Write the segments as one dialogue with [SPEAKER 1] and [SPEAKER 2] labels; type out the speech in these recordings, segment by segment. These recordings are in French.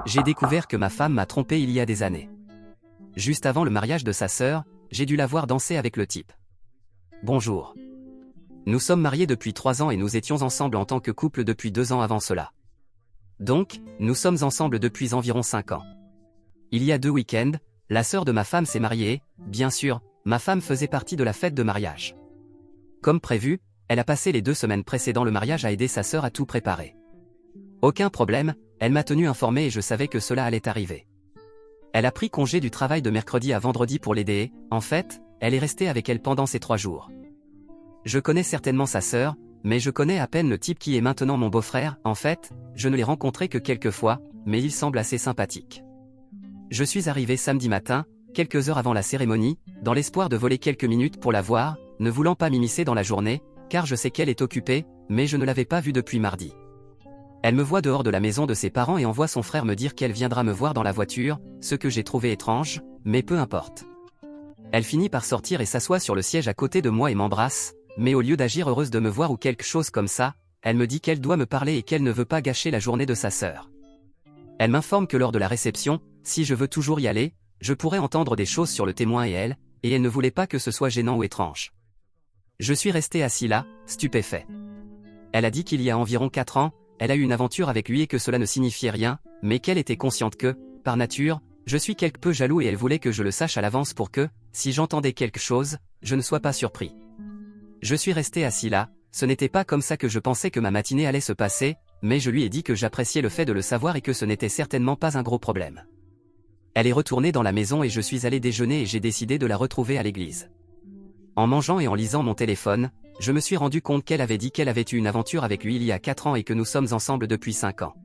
[SPEAKER 1] J'ai découvert que ma femme m'a trompé il y a des années. Juste avant le mariage de sa sœur, j'ai dû la voir danser avec le type. Bonjour. Nous sommes mariés depuis 3 ans et nous étions ensemble en tant que couple depuis 2 ans avant cela. Donc, nous sommes ensemble depuis environ 5 ans. Il y a 2 week-ends, la sœur de ma femme s'est mariée et, bien sûr, ma femme faisait partie de la fête de mariage. Comme prévu, elle a passé les 2 semaines précédant le mariage à aider sa sœur à tout préparer. Aucun problème, elle m'a tenu informé et je savais que cela allait arriver. Elle a pris congé du travail de mercredi à vendredi pour l'aider et, en fait, elle est restée avec elle pendant ces 3 jours. Je connais certainement sa sœur, mais je connais à peine le type qui est maintenant mon beau-frère. En fait, je ne l'ai rencontré que quelques fois, mais il semble assez sympathique. Je suis arrivé samedi matin, quelques heures avant la cérémonie, dans l'espoir de voler quelques minutes pour la voir, ne voulant pas m'immiscer dans la journée, car je sais qu'elle est occupée, mais je ne l'avais pas vue depuis mardi. Elle me voit dehors de la maison de ses parents et envoie son frère me dire qu'elle viendra me voir dans la voiture, ce que j'ai trouvé étrange, mais peu importe. Elle finit par sortir et s'assoit sur le siège à côté de moi et m'embrasse, mais au lieu d'agir heureuse de me voir ou quelque chose comme ça, elle me dit qu'elle doit me parler et qu'elle ne veut pas gâcher la journée de sa sœur. Elle m'informe que lors de la réception, si je veux toujours y aller, je pourrais entendre des choses sur le témoin et elle ne voulait pas que ce soit gênant ou étrange. Je suis resté assis là, stupéfait. Elle a dit qu'il y a environ 4 ans, elle a eu une aventure avec lui et que cela ne signifiait rien, mais qu'elle était consciente que, par nature, je suis quelque peu jaloux et elle voulait que je le sache à l'avance pour que, si j'entendais quelque chose, je ne sois pas surpris. Je suis resté assis là, ce n'était pas comme ça que je pensais que ma matinée allait se passer, mais je lui ai dit que j'appréciais le fait de le savoir et que ce n'était certainement pas un gros problème. Elle est retournée dans la maison et je suis allé déjeuner et j'ai décidé de la retrouver à l'église. En mangeant et en lisant mon téléphone, je me suis rendu compte qu'elle avait dit qu'elle avait eu une aventure avec lui il y a 4 ans et que nous sommes ensemble depuis 5 ans.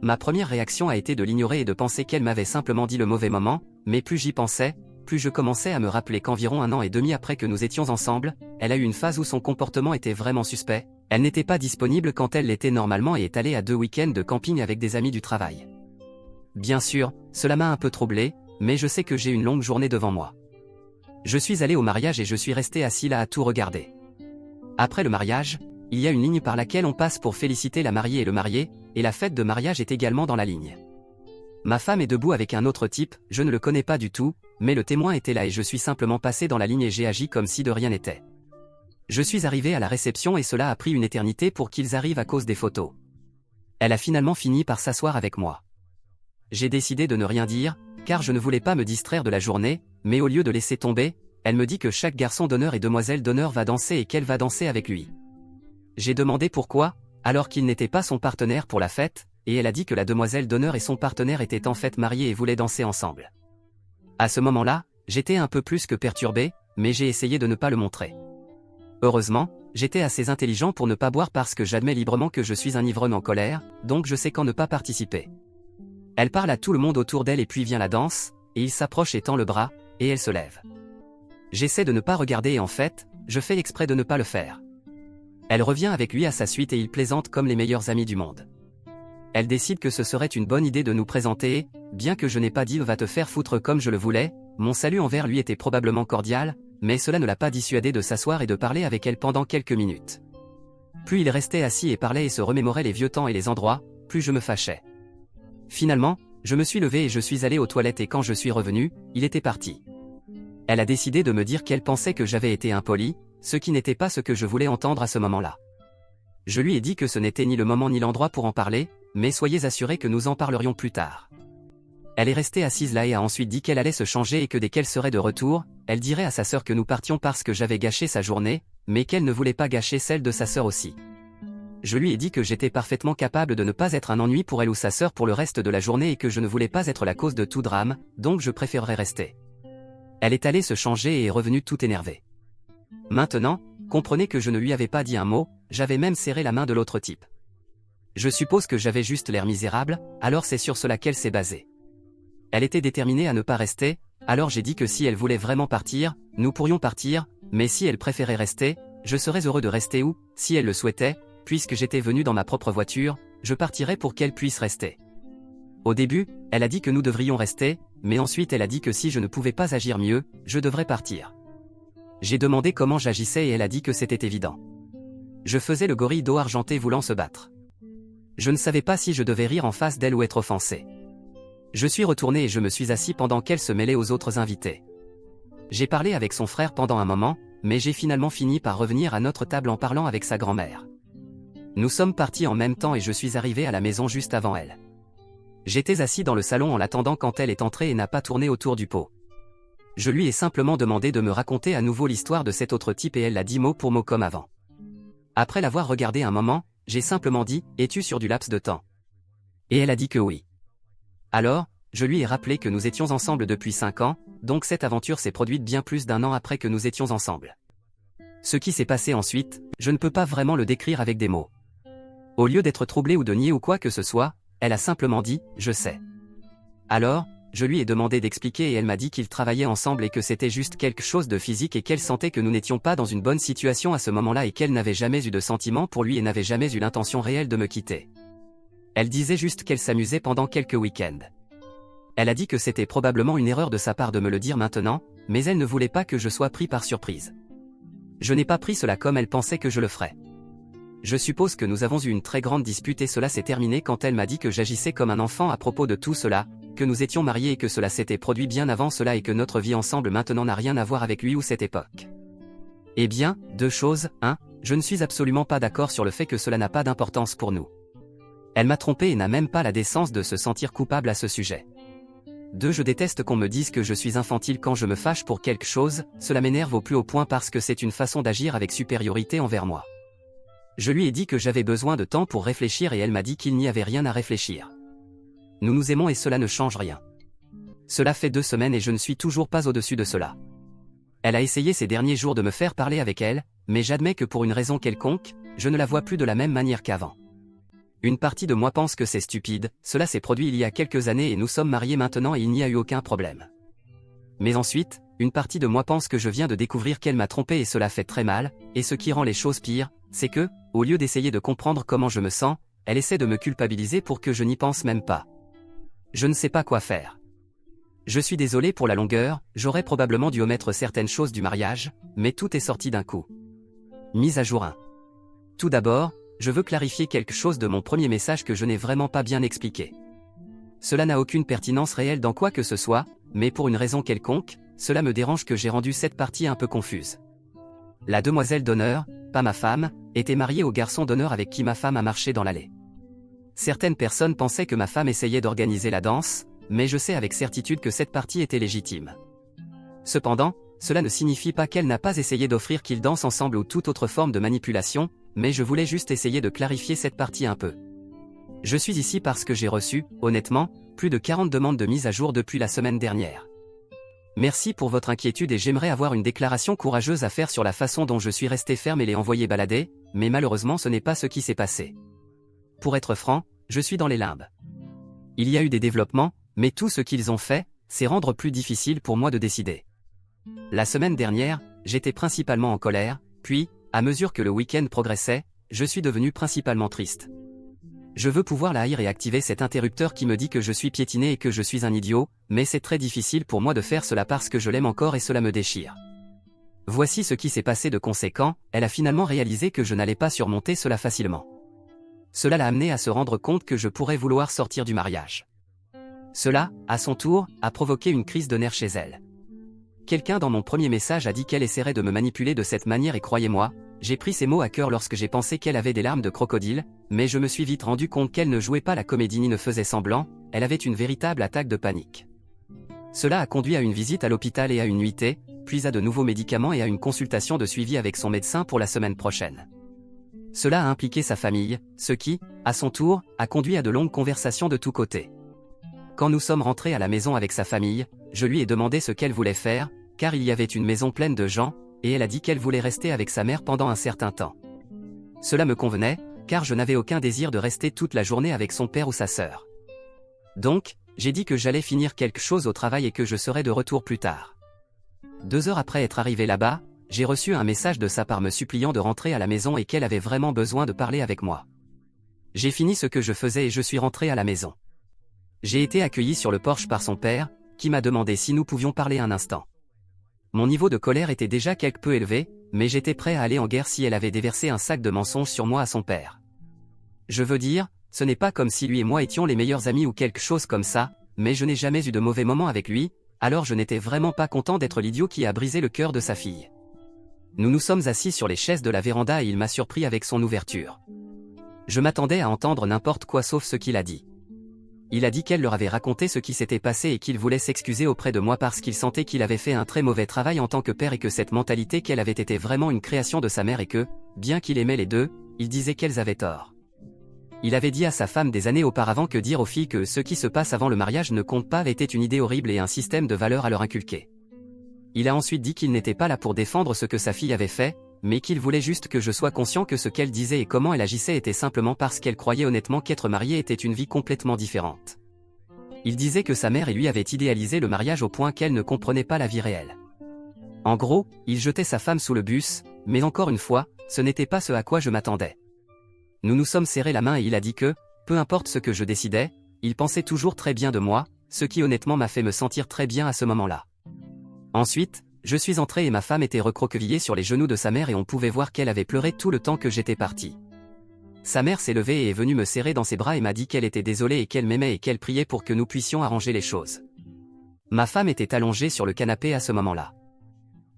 [SPEAKER 1] Ma première réaction a été de l'ignorer et de penser qu'elle m'avait simplement dit le mauvais moment, mais plus j'y pensais, plus je commençais à me rappeler qu'environ 1 an et demi après que nous étions ensemble, elle a eu une phase où son comportement était vraiment suspect, elle n'était pas disponible quand elle l'était normalement et est allée à 2 week-ends de camping avec des amis du travail. Bien sûr, cela m'a un peu troublé, mais je sais que j'ai une longue journée devant moi. Je suis allé au mariage et je suis resté assis là à tout regarder. Après le mariage, il y a une ligne par laquelle on passe pour féliciter la mariée et le marié, et la fête de mariage est également dans la ligne. Ma femme est debout avec un autre type, je ne le connais pas du tout, mais le témoin était là et je suis simplement passé dans la ligne et j'ai agi comme si de rien n'était. Je suis arrivé à la réception et cela a pris une éternité pour qu'ils arrivent à cause des photos. Elle a finalement fini par s'asseoir avec moi. J'ai décidé de ne rien dire, car je ne voulais pas me distraire de la journée, mais au lieu de laisser tomber, elle me dit que chaque garçon d'honneur et demoiselle d'honneur va danser et qu'elle va danser avec lui. J'ai demandé pourquoi, alors qu'il n'était pas son partenaire pour la fête, et elle a dit que la demoiselle d'honneur et son partenaire étaient en fait mariés et voulaient danser ensemble. À ce moment-là, j'étais un peu plus que perturbé, mais j'ai essayé de ne pas le montrer. Heureusement, j'étais assez intelligent pour ne pas boire parce que j'admets librement que je suis un ivrogne en colère, donc je sais quand ne pas participer. Elle parle à tout le monde autour d'elle et puis vient la danse, et il s'approche et tend le bras, et elle se lève. J'essaie de ne pas regarder et en fait, je fais exprès de ne pas le faire. Elle revient avec lui à sa suite et ils plaisantent comme les meilleurs amis du monde. Elle décide que ce serait une bonne idée de nous présenter et, bien que je n'ai pas dit « va te faire foutre comme je le voulais », mon salut envers lui était probablement cordial, mais cela ne l'a pas dissuadé de s'asseoir et de parler avec elle pendant quelques minutes. Plus il restait assis et parlait et se remémorait les vieux temps et les endroits, plus je me fâchais. Finalement, je me suis levé et je suis allé aux toilettes et quand je suis revenu, il était parti. Elle a décidé de me dire qu'elle pensait que j'avais été impoli, ce qui n'était pas ce que je voulais entendre à ce moment-là. Je lui ai dit que ce n'était ni le moment ni l'endroit pour en parler, mais soyez assurés que nous en parlerions plus tard. Elle est restée assise là et a ensuite dit qu'elle allait se changer et que dès qu'elle serait de retour, elle dirait à sa sœur que nous partions parce que j'avais gâché sa journée, mais qu'elle ne voulait pas gâcher celle de sa sœur aussi. Je lui ai dit que j'étais parfaitement capable de ne pas être un ennui pour elle ou sa sœur pour le reste de la journée et que je ne voulais pas être la cause de tout drame, donc je préférerais rester. Elle est allée se changer et est revenue tout énervée. Maintenant, comprenez que je ne lui avais pas dit un mot, j'avais même serré la main de l'autre type. Je suppose que j'avais juste l'air misérable, alors c'est sur cela qu'elle s'est basée. Elle était déterminée à ne pas rester, alors j'ai dit que si elle voulait vraiment partir, nous pourrions partir, mais si elle préférait rester, je serais heureux de rester ou, si elle le souhaitait, puisque j'étais venu dans ma propre voiture, je partirais pour qu'elle puisse rester. Au début, elle a dit que nous devrions rester, mais ensuite elle a dit que si je ne pouvais pas agir mieux, je devrais partir. J'ai demandé comment j'agissais et elle a dit que c'était évident. Je faisais le gorille d'eau argenté voulant se battre. Je ne savais pas si je devais rire en face d'elle ou être offensé. Je suis retourné et je me suis assis pendant qu'elle se mêlait aux autres invités. J'ai parlé avec son frère pendant un moment, mais j'ai finalement fini par revenir à notre table en parlant avec sa grand-mère. Nous sommes partis en même temps et je suis arrivé à la maison juste avant elle. J'étais assis dans le salon en l'attendant quand elle est entrée et n'a pas tourné autour du pot. Je lui ai simplement demandé de me raconter à nouveau l'histoire de cet autre type et elle l'a dit mot pour mot comme avant. Après l'avoir regardé un moment, j'ai simplement dit « Es-tu sur du laps de temps ?» Et elle a dit que oui. Alors, je lui ai rappelé que nous étions ensemble depuis 5 ans, donc cette aventure s'est produite bien plus d'1 an après que nous étions ensemble. Ce qui s'est passé ensuite, je ne peux pas vraiment le décrire avec des mots. Au lieu d'être troublée ou de nier ou quoi que ce soit, elle a simplement dit « Je sais ». Alors, je lui ai demandé d'expliquer et elle m'a dit qu'ils travaillaient ensemble et que c'était juste quelque chose de physique et qu'elle sentait que nous n'étions pas dans une bonne situation à ce moment-là et qu'elle n'avait jamais eu de sentiments pour lui et n'avait jamais eu l'intention réelle de me quitter. Elle disait juste qu'elle s'amusait pendant quelques week-ends. Elle a dit que c'était probablement une erreur de sa part de me le dire maintenant, mais elle ne voulait pas que je sois pris par surprise. Je n'ai pas pris cela comme elle pensait que je le ferais. Je suppose que nous avons eu une très grande dispute et cela s'est terminé quand elle m'a dit que j'agissais comme un enfant à propos de tout cela, que nous étions mariés et que cela s'était produit bien avant cela et que notre vie ensemble maintenant n'a rien à voir avec lui ou cette époque. Eh bien, 2 choses, 1, je ne suis absolument pas d'accord sur le fait que cela n'a pas d'importance pour nous. Elle m'a trompé et n'a même pas la décence de se sentir coupable à ce sujet. 2, je déteste qu'on me dise que je suis infantile quand je me fâche pour quelque chose, cela m'énerve au plus haut point parce que c'est une façon d'agir avec supériorité envers moi. Je lui ai dit que j'avais besoin de temps pour réfléchir et elle m'a dit qu'il n'y avait rien à réfléchir. Nous nous aimons et cela ne change rien. Cela fait 2 semaines et je ne suis toujours pas au-dessus de cela. Elle a essayé ces derniers jours de me faire parler avec elle, mais j'admets que pour une raison quelconque, je ne la vois plus de la même manière qu'avant. Une partie de moi pense que c'est stupide, cela s'est produit il y a quelques années et nous sommes mariés maintenant et il n'y a eu aucun problème. Mais ensuite, une partie de moi pense que je viens de découvrir qu'elle m'a trompé et cela fait très mal, et ce qui rend les choses pires, c'est que, au lieu d'essayer de comprendre comment je me sens, elle essaie de me culpabiliser pour que je n'y pense même pas. Je ne sais pas quoi faire. Je suis désolé pour la longueur, j'aurais probablement dû omettre certaines choses du mariage, mais tout est sorti d'un coup. Mise à jour 1. Tout d'abord, je veux clarifier quelque chose de mon premier message que je n'ai vraiment pas bien expliqué. Cela n'a aucune pertinence réelle dans quoi que ce soit, mais pour une raison quelconque, cela me dérange que j'ai rendu cette partie un peu confuse. La demoiselle d'honneur, pas ma femme, était mariée au garçon d'honneur avec qui ma femme a marché dans l'allée. Certaines personnes pensaient que ma femme essayait d'organiser la danse, mais je sais avec certitude que cette partie était légitime. Cependant, cela ne signifie pas qu'elle n'a pas essayé d'offrir qu'ils dansent ensemble ou toute autre forme de manipulation, mais je voulais juste essayer de clarifier cette partie un peu. Je suis ici parce que j'ai reçu, honnêtement, plus de 40 demandes de mise à jour depuis la semaine dernière. Merci pour votre inquiétude et j'aimerais avoir une déclaration courageuse à faire sur la façon dont je suis resté ferme et les envoyé balader, mais malheureusement ce n'est pas ce qui s'est passé. Pour être franc, je suis dans les limbes. Il y a eu des développements, mais tout ce qu'ils ont fait, c'est rendre plus difficile pour moi de décider. La semaine dernière, j'étais principalement en colère, puis, à mesure que le week-end progressait, je suis devenu principalement triste. Je veux pouvoir la haïr et activer cet interrupteur qui me dit que je suis piétiné et que je suis un idiot, mais c'est très difficile pour moi de faire cela parce que je l'aime encore et cela me déchire. Voici ce qui s'est passé de conséquent, elle a finalement réalisé que je n'allais pas surmonter cela facilement. Cela l'a amené à se rendre compte que je pourrais vouloir sortir du mariage. Cela, à son tour, a provoqué une crise de nerfs chez elle. Quelqu'un dans mon premier message a dit qu'elle essaierait de me manipuler de cette manière et croyez-moi, j'ai pris ces mots à cœur lorsque j'ai pensé qu'elle avait des larmes de crocodile, mais je me suis vite rendu compte qu'elle ne jouait pas la comédie ni ne faisait semblant, elle avait une véritable attaque de panique. Cela a conduit à une visite à l'hôpital et à une nuitée, puis à de nouveaux médicaments et à une consultation de suivi avec son médecin pour la semaine prochaine. Cela a impliqué sa famille, ce qui, à son tour, a conduit à de longues conversations de tous côtés. Quand nous sommes rentrés à la maison avec sa famille, je lui ai demandé ce qu'elle voulait faire, car il y avait une maison pleine de gens, et elle a dit qu'elle voulait rester avec sa mère pendant un certain temps. Cela me convenait, car je n'avais aucun désir de rester toute la journée avec son père ou sa sœur. Donc, j'ai dit que j'allais finir quelque chose au travail et que je serais de retour plus tard. 2 heures après être arrivé là-bas, j'ai reçu un message de sa part me suppliant de rentrer à la maison et qu'elle avait vraiment besoin de parler avec moi. J'ai fini ce que je faisais et je suis rentré à la maison. J'ai été accueilli sur le porche par son père, qui m'a demandé si nous pouvions parler un instant. Mon niveau de colère était déjà quelque peu élevé, mais j'étais prêt à aller en guerre si elle avait déversé un sac de mensonges sur moi à son père. Je veux dire, ce n'est pas comme si lui et moi étions les meilleurs amis ou quelque chose comme ça, mais je n'ai jamais eu de mauvais moments avec lui, alors je n'étais vraiment pas content d'être l'idiot qui a brisé le cœur de sa fille. Nous nous sommes assis sur les chaises de la véranda et il m'a surpris avec son ouverture. Je m'attendais à entendre n'importe quoi sauf ce qu'il a dit. Il a dit qu'elle leur avait raconté ce qui s'était passé et qu'il voulait s'excuser auprès de moi parce qu'il sentait qu'il avait fait un très mauvais travail en tant que père et que cette mentalité qu'elle avait été vraiment une création de sa mère et que, bien qu'il aimait les deux, il disait qu'elles avaient tort. Il avait dit à sa femme des années auparavant que dire aux filles que ce qui se passe avant le mariage ne compte pas était une idée horrible et un système de valeurs à leur inculquer. Il a ensuite dit qu'il n'était pas là pour défendre ce que sa fille avait fait, mais qu'il voulait juste que je sois conscient que ce qu'elle disait et comment elle agissait était simplement parce qu'elle croyait honnêtement qu'être mariée était une vie complètement différente. Il disait que sa mère et lui avaient idéalisé le mariage au point qu'elle ne comprenait pas la vie réelle. En gros, il jetait sa femme sous le bus, mais encore une fois, ce n'était pas ce à quoi je m'attendais. Nous nous sommes serrés la main et il a dit que, peu importe ce que je décidais, il pensait toujours très bien de moi, ce qui honnêtement m'a fait me sentir très bien à ce moment-là. Ensuite, je suis entré et ma femme était recroquevillée sur les genoux de sa mère et on pouvait voir qu'elle avait pleuré tout le temps que j'étais parti. Sa mère s'est levée et est venue me serrer dans ses bras et m'a dit qu'elle était désolée et qu'elle m'aimait et qu'elle priait pour que nous puissions arranger les choses. Ma femme était allongée sur le canapé à ce moment-là.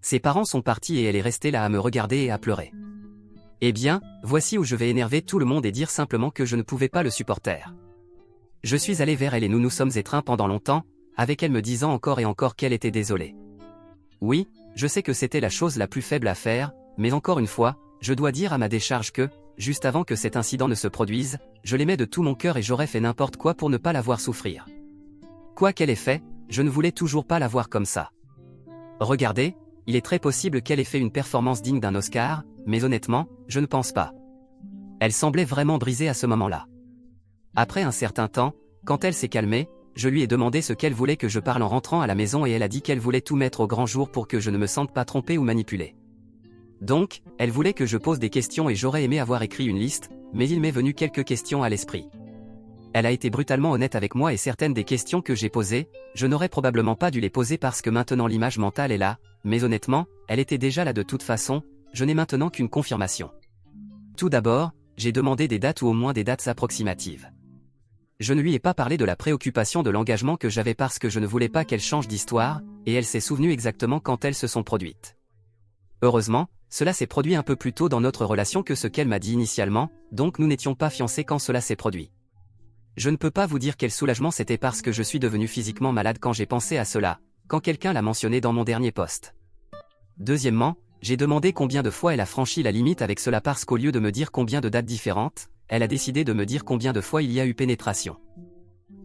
[SPEAKER 1] Ses parents sont partis et elle est restée là à me regarder et à pleurer. Eh bien, voici où je vais énerver tout le monde et dire simplement que je ne pouvais pas le supporter. Je suis allé vers elle et nous nous sommes étreints pendant longtemps, avec elle me disant encore et encore qu'elle était désolée. Oui, je sais que c'était la chose la plus faible à faire, mais encore une fois, je dois dire à ma décharge que, juste avant que cet incident ne se produise, je l'aimais de tout mon cœur et j'aurais fait n'importe quoi pour ne pas la voir souffrir. Quoi qu'elle ait fait, je ne voulais toujours pas la voir comme ça. Regardez, il est très possible qu'elle ait fait une performance digne d'un Oscar, mais honnêtement, je ne pense pas. Elle semblait vraiment brisée à ce moment-là. Après un certain temps, quand elle s'est calmée, je lui ai demandé ce qu'elle voulait que je parle en rentrant à la maison et elle a dit qu'elle voulait tout mettre au grand jour pour que je ne me sente pas trompé ou manipulé. Donc, elle voulait que je pose des questions et j'aurais aimé avoir écrit une liste, mais il m'est venu quelques questions à l'esprit. Elle a été brutalement honnête avec moi et certaines des questions que j'ai posées, je n'aurais probablement pas dû les poser parce que maintenant l'image mentale est là, mais honnêtement, elle était déjà là de toute façon, je n'ai maintenant qu'une confirmation. Tout d'abord, j'ai demandé des dates ou au moins des dates approximatives. Je ne lui ai pas parlé de la préoccupation de l'engagement que j'avais parce que je ne voulais pas qu'elle change d'histoire, et elle s'est souvenue exactement quand elles se sont produites. Heureusement, cela s'est produit un peu plus tôt dans notre relation que ce qu'elle m'a dit initialement, donc nous n'étions pas fiancés quand cela s'est produit. Je ne peux pas vous dire quel soulagement c'était parce que je suis devenu physiquement malade quand j'ai pensé à cela, quand quelqu'un l'a mentionné dans mon dernier post. Deuxièmement, j'ai demandé combien de fois elle a franchi la limite avec cela parce qu'au lieu de me dire combien de dates différentes, elle a décidé de me dire combien de fois il y a eu pénétration.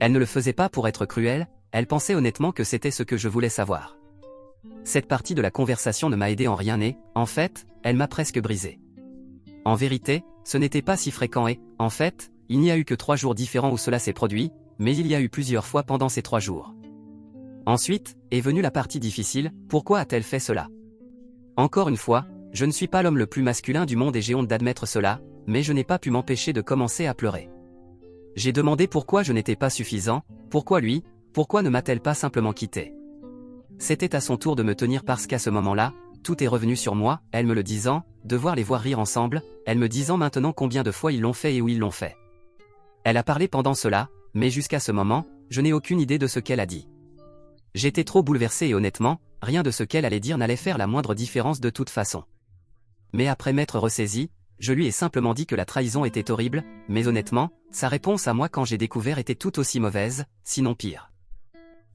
[SPEAKER 1] Elle ne le faisait pas pour être cruelle, elle pensait honnêtement que c'était ce que je voulais savoir. Cette partie de la conversation ne m'a aidé en rien et, en fait, elle m'a presque brisé. En vérité, ce n'était pas si fréquent et, en fait, il n'y a eu que 3 jours différents où cela s'est produit, mais il y a eu plusieurs fois pendant ces 3 jours. Ensuite, est venue la partie difficile, pourquoi a-t-elle fait cela? Encore une fois, je ne suis pas l'homme le plus masculin du monde et j'ai honte d'admettre cela, mais je n'ai pas pu m'empêcher de commencer à pleurer. J'ai demandé pourquoi je n'étais pas suffisant, pourquoi lui, pourquoi ne m'a-t-elle pas simplement quitté? C'était à son tour de me tenir parce qu'à ce moment-là, tout est revenu sur moi, elle me le disant, de voir les voir rire ensemble, elle me disant maintenant combien de fois ils l'ont fait et où ils l'ont fait. Elle a parlé pendant cela, mais jusqu'à ce moment, je n'ai aucune idée de ce qu'elle a dit. J'étais trop bouleversé et honnêtement, rien de ce qu'elle allait dire n'allait faire la moindre différence de toute façon. Mais après m'être ressaisi, je lui ai simplement dit que la trahison était horrible, mais honnêtement, sa réponse à moi quand j'ai découvert était tout aussi mauvaise, sinon pire.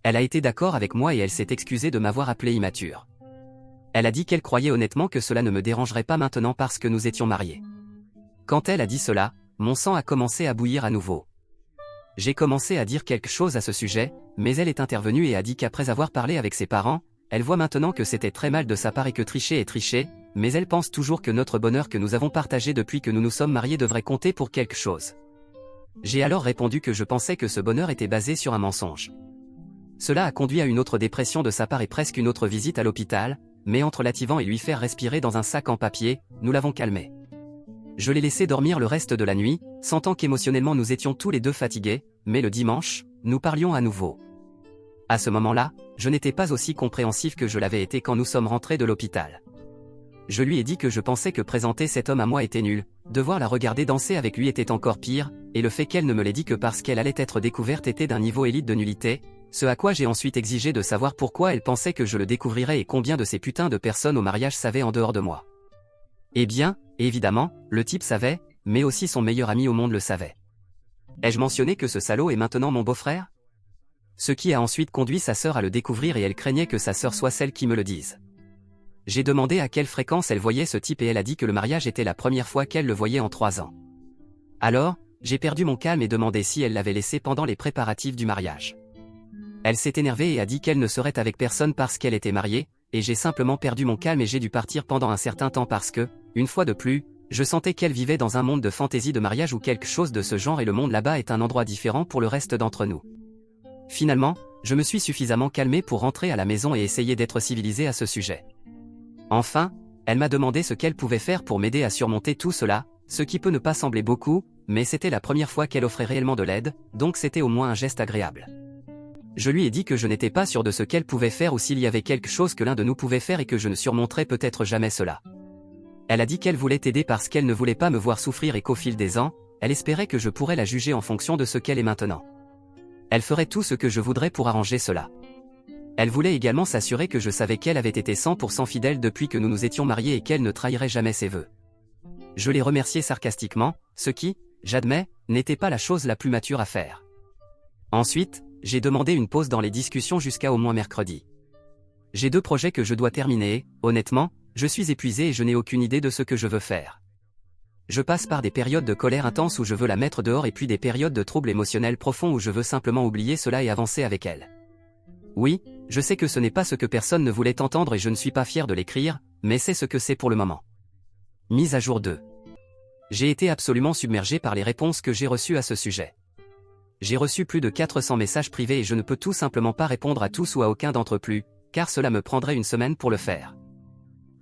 [SPEAKER 1] Elle a été d'accord avec moi et elle s'est excusée de m'avoir appelé immature. Elle a dit qu'elle croyait honnêtement que cela ne me dérangerait pas maintenant parce que nous étions mariés. Quand elle a dit cela, mon sang a commencé à bouillir à nouveau. J'ai commencé à dire quelque chose à ce sujet, mais elle est intervenue et a dit qu'après avoir parlé avec ses parents, elle voit maintenant que c'était très mal de sa part et que tricher est tricher, mais elle pense toujours que notre bonheur que nous avons partagé depuis que nous nous sommes mariés devrait compter pour quelque chose. J'ai alors répondu que je pensais que ce bonheur était basé sur un mensonge. Cela a conduit à une autre dépression de sa part et presque une autre visite à l'hôpital, mais entre l'attivant et lui faire respirer dans un sac en papier, nous l'avons calmé. Je l'ai laissé dormir le reste de la nuit, sentant qu'émotionnellement nous étions tous les deux fatigués, mais le dimanche, nous parlions à nouveau. À ce moment-là, je n'étais pas aussi compréhensif que je l'avais été quand nous sommes rentrés de l'hôpital. Je lui ai dit que je pensais que présenter cet homme à moi était nul, devoir la regarder danser avec lui était encore pire, et le fait qu'elle ne me l'ait dit que parce qu'elle allait être découverte était d'un niveau élite de nullité, ce à quoi j'ai ensuite exigé de savoir pourquoi elle pensait que je le découvrirais et combien de ces putains de personnes au mariage savaient en dehors de moi. Eh bien, évidemment, le type savait, mais aussi son meilleur ami au monde le savait. Ai-je mentionné que ce salaud est maintenant mon beau-frère? Ce qui a ensuite conduit sa sœur à le découvrir et elle craignait que sa sœur soit celle qui me le dise. J'ai demandé à quelle fréquence elle voyait ce type et elle a dit que le mariage était la première fois qu'elle le voyait en 3 ans. Alors, j'ai perdu mon calme et demandé si elle l'avait laissé pendant les préparatifs du mariage. Elle s'est énervée et a dit qu'elle ne serait avec personne parce qu'elle était mariée, et j'ai simplement perdu mon calme et j'ai dû partir pendant un certain temps parce que, une fois de plus, je sentais qu'elle vivait dans un monde de fantaisie de mariage ou quelque chose de ce genre et le monde là-bas est un endroit différent pour le reste d'entre nous. Finalement, je me suis suffisamment calmé pour rentrer à la maison et essayer d'être civilisé à ce sujet. Enfin, elle m'a demandé ce qu'elle pouvait faire pour m'aider à surmonter tout cela, ce qui peut ne pas sembler beaucoup, mais c'était la première fois qu'elle offrait réellement de l'aide, donc c'était au moins un geste agréable. Je lui ai dit que je n'étais pas sûr de ce qu'elle pouvait faire ou s'il y avait quelque chose que l'un de nous pouvait faire et que je ne surmonterais peut-être jamais cela. Elle a dit qu'elle voulait aider parce qu'elle ne voulait pas me voir souffrir et qu'au fil des ans, elle espérait que je pourrais la juger en fonction de ce qu'elle est maintenant. Elle ferait tout ce que je voudrais pour arranger cela. Elle voulait également s'assurer que je savais qu'elle avait été 100% fidèle depuis que nous nous étions mariés et qu'elle ne trahirait jamais ses vœux. Je l'ai remercié sarcastiquement, ce qui, j'admets, n'était pas la chose la plus mature à faire. Ensuite, j'ai demandé une pause dans les discussions jusqu'à au moins mercredi. J'ai 2 projets que je dois terminer et, honnêtement, je suis épuisé et je n'ai aucune idée de ce que je veux faire. Je passe par des périodes de colère intense où je veux la mettre dehors et puis des périodes de troubles émotionnels profonds où je veux simplement oublier cela et avancer avec elle. Oui, je sais que ce n'est pas ce que personne ne voulait entendre et je ne suis pas fier de l'écrire, mais c'est ce que c'est pour le moment. Mise à jour 2. J'ai été absolument submergé par les réponses que j'ai reçues à ce sujet. J'ai reçu plus de 400 messages privés et je ne peux tout simplement pas répondre à tous ou à aucun d'entre eux plus, car cela me prendrait une semaine pour le faire.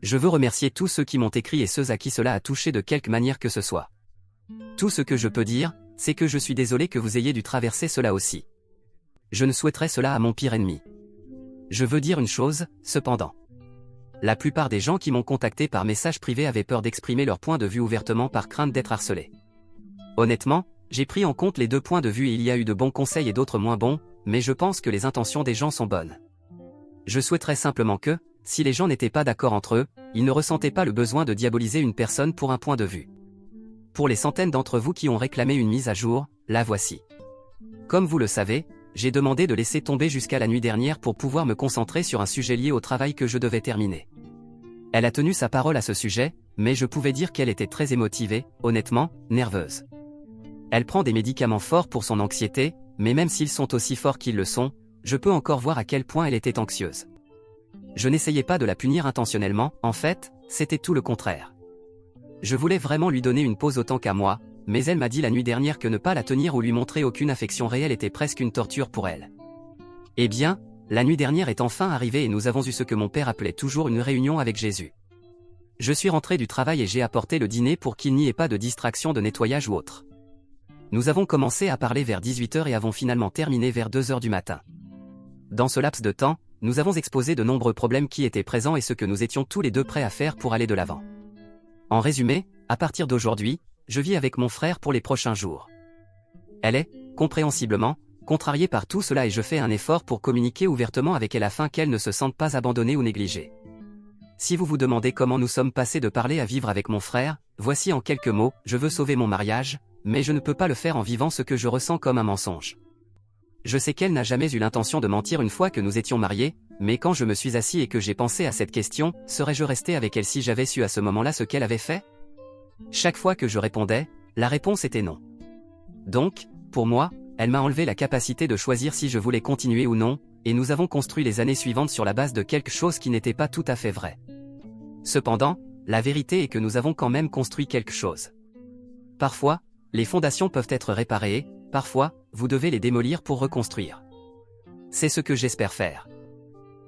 [SPEAKER 1] Je veux remercier tous ceux qui m'ont écrit et ceux à qui cela a touché de quelque manière que ce soit. Tout ce que je peux dire, c'est que je suis désolé que vous ayez dû traverser cela aussi. Je ne souhaiterais cela à mon pire ennemi. Je veux dire une chose, cependant. La plupart des gens qui m'ont contacté par message privé avaient peur d'exprimer leur point de vue ouvertement par crainte d'être harcelés. Honnêtement, j'ai pris en compte les 2 points de vue et il y a eu de bons conseils et d'autres moins bons, mais je pense que les intentions des gens sont bonnes. Je souhaiterais simplement que, si les gens n'étaient pas d'accord entre eux, ils ne ressentaient pas le besoin de diaboliser une personne pour un point de vue. Pour les centaines d'entre vous qui ont réclamé une mise à jour, la voici. Comme vous le savez, j'ai demandé de laisser tomber jusqu'à la nuit dernière pour pouvoir me concentrer sur un sujet lié au travail que je devais terminer. Elle a tenu sa parole à ce sujet, mais je pouvais dire qu'elle était très émotive et, honnêtement, nerveuse. Elle prend des médicaments forts pour son anxiété, mais même s'ils sont aussi forts qu'ils le sont, je peux encore voir à quel point elle était anxieuse. Je n'essayais pas de la punir intentionnellement, en fait, c'était tout le contraire. Je voulais vraiment lui donner une pause autant qu'à moi, mais elle m'a dit la nuit dernière que ne pas la tenir ou lui montrer aucune affection réelle était presque une torture pour elle. Eh bien, la nuit dernière est enfin arrivée et nous avons eu ce que mon père appelait toujours une réunion avec Jésus. Je suis rentré du travail et j'ai apporté le dîner pour qu'il n'y ait pas de distraction de nettoyage ou autre. Nous avons commencé à parler vers 18h et avons finalement terminé vers 2h du matin. Dans ce laps de temps, nous avons exposé de nombreux problèmes qui étaient présents et ce que nous étions tous les 2 prêts à faire pour aller de l'avant. En résumé, à partir d'aujourd'hui, je vis avec mon frère pour les prochains jours. Elle est, compréhensiblement, contrariée par tout cela et je fais un effort pour communiquer ouvertement avec elle afin qu'elle ne se sente pas abandonnée ou négligée. Si vous vous demandez comment nous sommes passés de parler à vivre avec mon frère, voici en quelques mots, je veux sauver mon mariage, mais je ne peux pas le faire en vivant ce que je ressens comme un mensonge. Je sais qu'elle n'a jamais eu l'intention de mentir une fois que nous étions mariés, mais quand je me suis assis et que j'ai pensé à cette question, serais-je resté avec elle si j'avais su à ce moment-là ce qu'elle avait fait ? Chaque fois que je répondais, la réponse était non. Donc, pour moi, elle m'a enlevé la capacité de choisir si je voulais continuer ou non, et nous avons construit les années suivantes sur la base de quelque chose qui n'était pas tout à fait vrai. Cependant, la vérité est que nous avons quand même construit quelque chose. Parfois, les fondations peuvent être réparées, parfois, vous devez les démolir pour reconstruire. C'est ce que j'espère faire.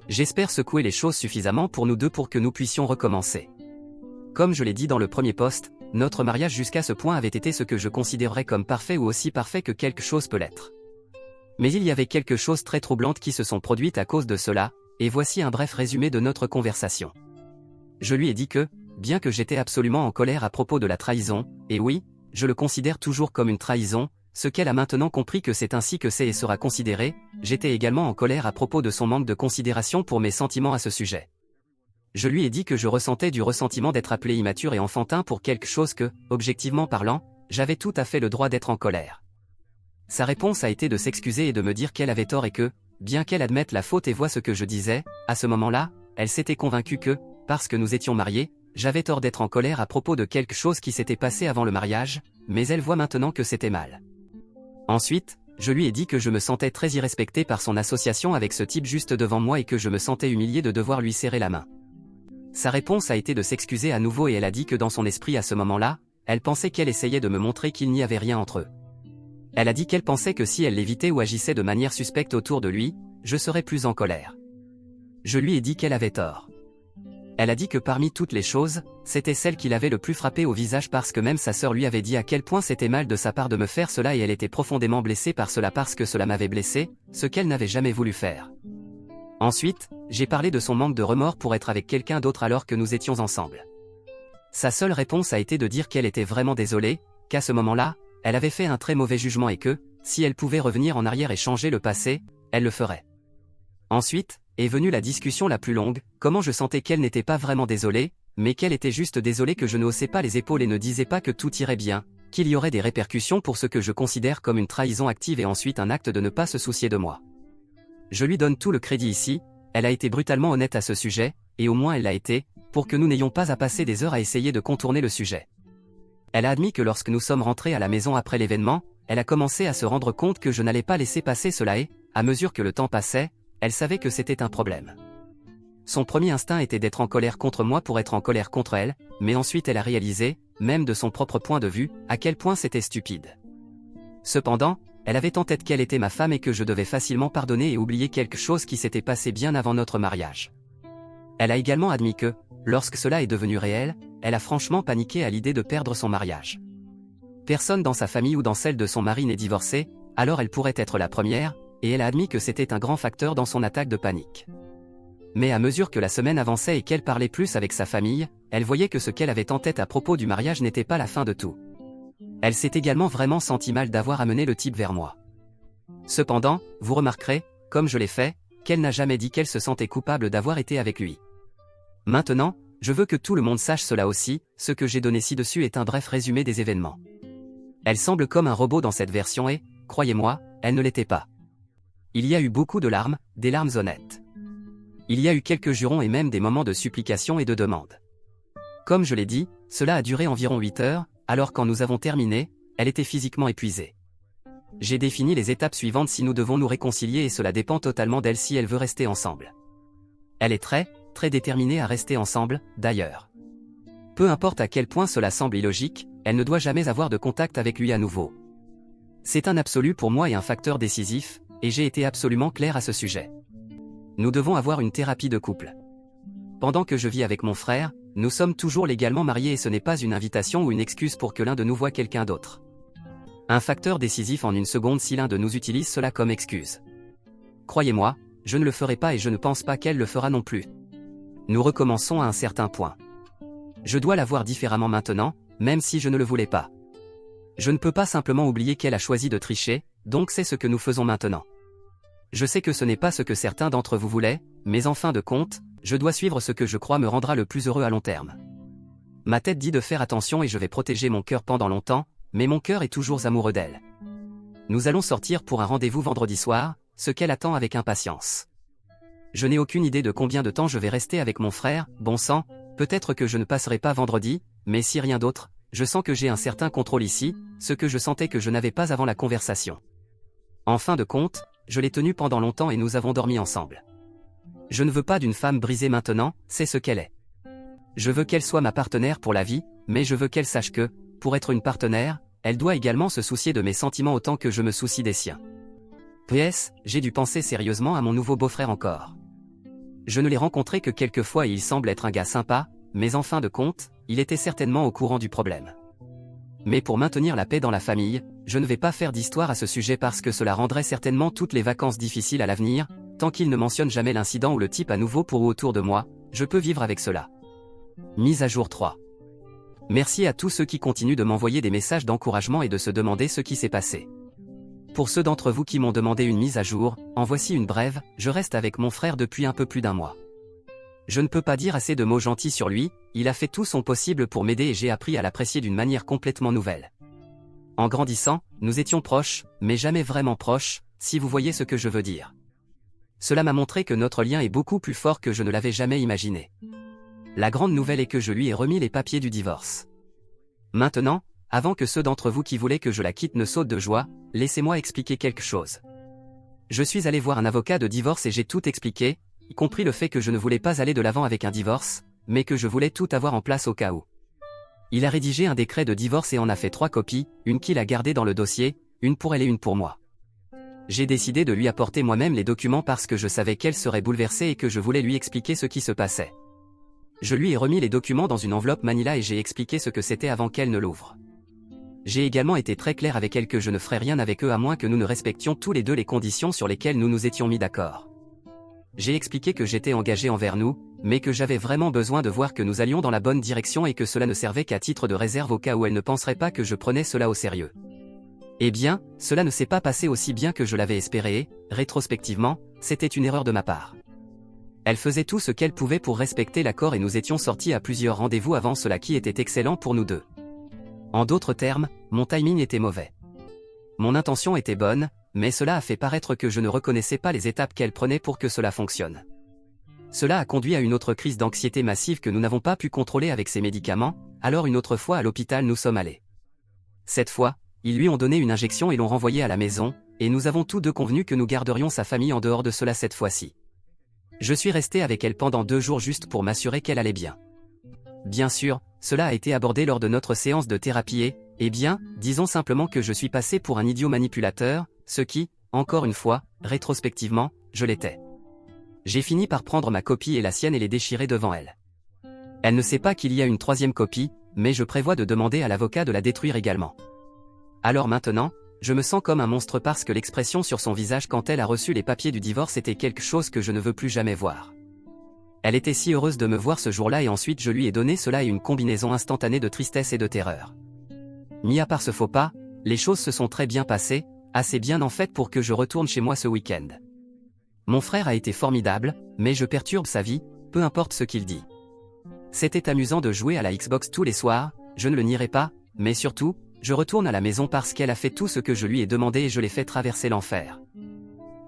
[SPEAKER 1] J'espère secouer les choses suffisamment pour nous 2 pour que nous puissions recommencer. Comme je l'ai dit dans le premier post, notre mariage jusqu'à ce point avait été ce que je considérerais comme parfait ou aussi parfait que quelque chose peut l'être. Mais il y avait quelque chose très troublante qui se sont produites à cause de cela, et voici un bref résumé de notre conversation. Je lui ai dit que, bien que j'étais absolument en colère à propos de la trahison, et oui, je le considère toujours comme une trahison, ce qu'elle a maintenant compris que c'est ainsi que c'est et sera considéré, j'étais également en colère à propos de son manque de considération pour mes sentiments à ce sujet. Je lui ai dit que je ressentais du ressentiment d'être appelé immature et enfantin pour quelque chose que, objectivement parlant, j'avais tout à fait le droit d'être en colère. Sa réponse a été de s'excuser et de me dire qu'elle avait tort et que, bien qu'elle admette la faute et voie ce que je disais, à ce moment-là, elle s'était convaincue que, parce que nous étions mariés, j'avais tort d'être en colère à propos de quelque chose qui s'était passé avant le mariage, mais elle voit maintenant que c'était mal. Ensuite, je lui ai dit que je me sentais très irrespecté par son association avec ce type juste devant moi et que je me sentais humilié de devoir lui serrer la main. Sa réponse a été de s'excuser à nouveau et elle a dit que dans son esprit à ce moment-là, elle pensait qu'elle essayait de me montrer qu'il n'y avait rien entre eux. Elle a dit qu'elle pensait que si elle l'évitait ou agissait de manière suspecte autour de lui, je serais plus en colère. Je lui ai dit qu'elle avait tort. Elle a dit que parmi toutes les choses, c'était celle qui l'avait le plus frappé au visage parce que même sa sœur lui avait dit à quel point c'était mal de sa part de me faire cela et elle était profondément blessée par cela parce que cela m'avait blessé, ce qu'elle n'avait jamais voulu faire. Ensuite, j'ai parlé de son manque de remords pour être avec quelqu'un d'autre alors que nous étions ensemble. Sa seule réponse a été de dire qu'elle était vraiment désolée, qu'à ce moment-là, elle avait fait un très mauvais jugement et que, si elle pouvait revenir en arrière et changer le passé, elle le ferait. Ensuite, est venue la discussion la plus longue, comment je sentais qu'elle n'était pas vraiment désolée, mais qu'elle était juste désolée que je ne haussais pas les épaules et ne disais pas que tout irait bien, qu'il y aurait des répercussions pour ce que je considère comme une trahison active et ensuite un acte de ne pas se soucier de moi. Je lui donne tout le crédit ici, elle a été brutalement honnête à ce sujet, et au moins elle l'a été, pour que nous n'ayons pas à passer des heures à essayer de contourner le sujet. Elle a admis que lorsque nous sommes rentrés à la maison après l'événement, elle a commencé à se rendre compte que je n'allais pas laisser passer cela et, à mesure que le temps passait, elle savait que c'était un problème. Son premier instinct était d'être en colère contre moi pour être en colère contre elle, mais ensuite elle a réalisé, même de son propre point de vue, à quel point c'était stupide. Cependant, elle avait en tête qu'elle était ma femme et que je devais facilement pardonner et oublier quelque chose qui s'était passé bien avant notre mariage. Elle a également admis que, lorsque cela est devenu réel, elle a franchement paniqué à l'idée de perdre son mariage. Personne dans sa famille ou dans celle de son mari n'est divorcé, alors elle pourrait être la première, et elle a admis que c'était un grand facteur dans son attaque de panique. Mais à mesure que la semaine avançait et qu'elle parlait plus avec sa famille, elle voyait que ce qu'elle avait en tête à propos du mariage n'était pas la fin de tout. Elle s'est également vraiment sentie mal d'avoir amené le type vers moi. Cependant, vous remarquerez, comme je l'ai fait, qu'elle n'a jamais dit qu'elle se sentait coupable d'avoir été avec lui. Maintenant, je veux que tout le monde sache cela aussi, ce que j'ai donné ci-dessus est un bref résumé des événements. Elle semble comme un robot dans cette version et, croyez-moi, elle ne l'était pas. Il y a eu beaucoup de larmes, des larmes honnêtes. Il y a eu quelques jurons et même des moments de supplication et de demande. Comme je l'ai dit, cela a duré environ 8 heures, alors quand nous avons terminé, elle était physiquement épuisée. J'ai défini les étapes suivantes si nous devons nous réconcilier et cela dépend totalement d'elle si elle veut rester ensemble. Elle est très déterminée à rester ensemble, d'ailleurs. Peu importe à quel point cela semble illogique, elle ne doit jamais avoir de contact avec lui à nouveau. C'est un absolu pour moi et un facteur décisif, et j'ai été absolument clair à ce sujet. Nous devons avoir une thérapie de couple. Pendant que je vis avec mon frère, nous sommes toujours légalement mariés et ce n'est pas une invitation ou une excuse pour que l'un de nous voie quelqu'un d'autre. Un facteur décisif en une seconde si l'un de nous utilise cela comme excuse. Croyez-moi, je ne le ferai pas et je ne pense pas qu'elle le fera non plus. Nous recommençons à un certain point. Je dois la voir différemment maintenant, même si je ne le voulais pas. Je ne peux pas simplement oublier qu'elle a choisi de tricher, donc c'est ce que nous faisons maintenant. Je sais que ce n'est pas ce que certains d'entre vous voulaient, mais en fin de compte, je dois suivre ce que je crois me rendra le plus heureux à long terme. Ma tête dit de faire attention et je vais protéger mon cœur pendant longtemps, mais mon cœur est toujours amoureux d'elle. Nous allons sortir pour un rendez-vous vendredi soir, ce qu'elle attend avec impatience. Je n'ai aucune idée de combien de temps je vais rester avec mon frère, bon sang, peut-être que je ne passerai pas vendredi, mais si rien d'autre, je sens que j'ai un certain contrôle ici, ce que je sentais que je n'avais pas avant la conversation. En fin de compte, je l'ai tenue pendant longtemps et nous avons dormi ensemble. Je ne veux pas d'une femme brisée maintenant, c'est ce qu'elle est. Je veux qu'elle soit ma partenaire pour la vie, mais je veux qu'elle sache que, pour être une partenaire, elle doit également se soucier de mes sentiments autant que je me soucie des siens. PS, j'ai dû penser sérieusement à mon nouveau beau-frère encore. Je ne l'ai rencontré que quelques fois et il semble être un gars sympa, mais en fin de compte, il était certainement au courant du problème. Mais pour maintenir la paix dans la famille, je ne vais pas faire d'histoire à ce sujet parce que cela rendrait certainement toutes les vacances difficiles à l'avenir, tant qu'il ne mentionne jamais l'incident ou le type à nouveau pour ou autour de moi, je peux vivre avec cela. Mise à jour 3. Merci à tous ceux qui continuent de m'envoyer des messages d'encouragement et de se demander ce qui s'est passé. Pour ceux d'entre vous qui m'ont demandé une mise à jour, en voici une brève: je reste avec mon frère depuis un peu plus d'un mois. Je ne peux pas dire assez de mots gentils sur lui, il a fait tout son possible pour m'aider et j'ai appris à l'apprécier d'une manière complètement nouvelle. En grandissant, nous étions proches, mais jamais vraiment proches, si vous voyez ce que je veux dire. Cela m'a montré que notre lien est beaucoup plus fort que je ne l'avais jamais imaginé. La grande nouvelle est que je lui ai remis les papiers du divorce. Maintenant, avant que ceux d'entre vous qui voulaient que je la quitte ne sautent de joie, laissez-moi expliquer quelque chose. Je suis allé voir un avocat de divorce et j'ai tout expliqué, y compris le fait que je ne voulais pas aller de l'avant avec un divorce, mais que je voulais tout avoir en place au cas où. Il a rédigé un décret de divorce et en a fait 3 copies, une qu'il a gardée dans le dossier, une pour elle et une pour moi. J'ai décidé de lui apporter moi-même les documents parce que je savais qu'elle serait bouleversée et que je voulais lui expliquer ce qui se passait. Je lui ai remis les documents dans une enveloppe Manila et j'ai expliqué ce que c'était avant qu'elle ne l'ouvre. J'ai également été très clair avec elle que je ne ferais rien avec eux à moins que nous ne respections tous les deux les conditions sur lesquelles nous nous étions mis d'accord. J'ai expliqué que j'étais engagé envers nous, mais que j'avais vraiment besoin de voir que nous allions dans la bonne direction et que cela ne servait qu'à titre de réserve au cas où elle ne penserait pas que je prenais cela au sérieux. Eh bien, cela ne s'est pas passé aussi bien que je l'avais espéré et, rétrospectivement, c'était une erreur de ma part. Elle faisait tout ce qu'elle pouvait pour respecter l'accord et nous étions sortis à plusieurs rendez-vous avant cela qui était excellent pour nous deux. En d'autres termes, mon timing était mauvais. Mon intention était bonne, mais cela a fait paraître que je ne reconnaissais pas les étapes qu'elle prenait pour que cela fonctionne. Cela a conduit à une autre crise d'anxiété massive que nous n'avons pas pu contrôler avec ses médicaments, alors une autre fois à l'hôpital nous sommes allés. Cette fois, ils lui ont donné une injection et l'ont renvoyé à la maison, et nous avons tous deux convenu que nous garderions sa famille en dehors de cela cette fois-ci. Je suis resté avec elle pendant 2 jours juste pour m'assurer qu'elle allait bien. Bien sûr, cela a été abordé lors de notre séance de thérapie et, eh bien, disons simplement que je suis passé pour un idiot manipulateur, ce qui, encore une fois, rétrospectivement, je l'étais. J'ai fini par prendre ma copie et la sienne et les déchirer devant elle. Elle ne sait pas qu'il y a une 3e copie, mais je prévois de demander à l'avocat de la détruire également. Alors maintenant, je me sens comme un monstre parce que l'expression sur son visage quand elle a reçu les papiers du divorce était quelque chose que je ne veux plus jamais voir. Elle était si heureuse de me voir ce jour-là et ensuite je lui ai donné cela et une combinaison instantanée de tristesse et de terreur. Mis à part ce faux pas, les choses se sont très bien passées, assez bien en fait pour que je retourne chez moi ce week-end. Mon frère a été formidable, mais je perturbe sa vie, peu importe ce qu'il dit. C'était amusant de jouer à la Xbox tous les soirs, je ne le nierai pas, mais surtout, je retourne à la maison parce qu'elle a fait tout ce que je lui ai demandé et je l'ai fait traverser l'enfer.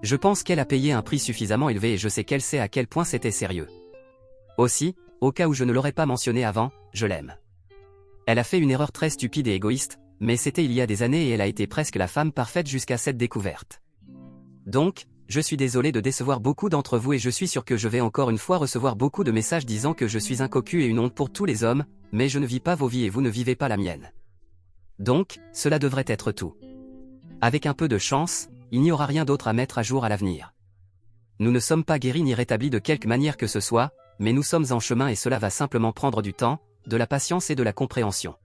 [SPEAKER 1] Je pense qu'elle a payé un prix suffisamment élevé et je sais qu'elle sait à quel point c'était sérieux. Aussi, au cas où je ne l'aurais pas mentionné avant, je l'aime. Elle a fait une erreur très stupide et égoïste, mais c'était il y a des années et elle a été presque la femme parfaite jusqu'à cette découverte. Donc, je suis désolé de décevoir beaucoup d'entre vous et je suis sûr que je vais encore une fois recevoir beaucoup de messages disant que je suis un cocu et une honte pour tous les hommes, mais je ne vis pas vos vies et vous ne vivez pas la mienne. Donc, cela devrait être tout. Avec un peu de chance, il n'y aura rien d'autre à mettre à jour à l'avenir. Nous ne sommes pas guéris ni rétablis de quelque manière que ce soit, mais nous sommes en chemin et cela va simplement prendre du temps, de la patience et de la compréhension.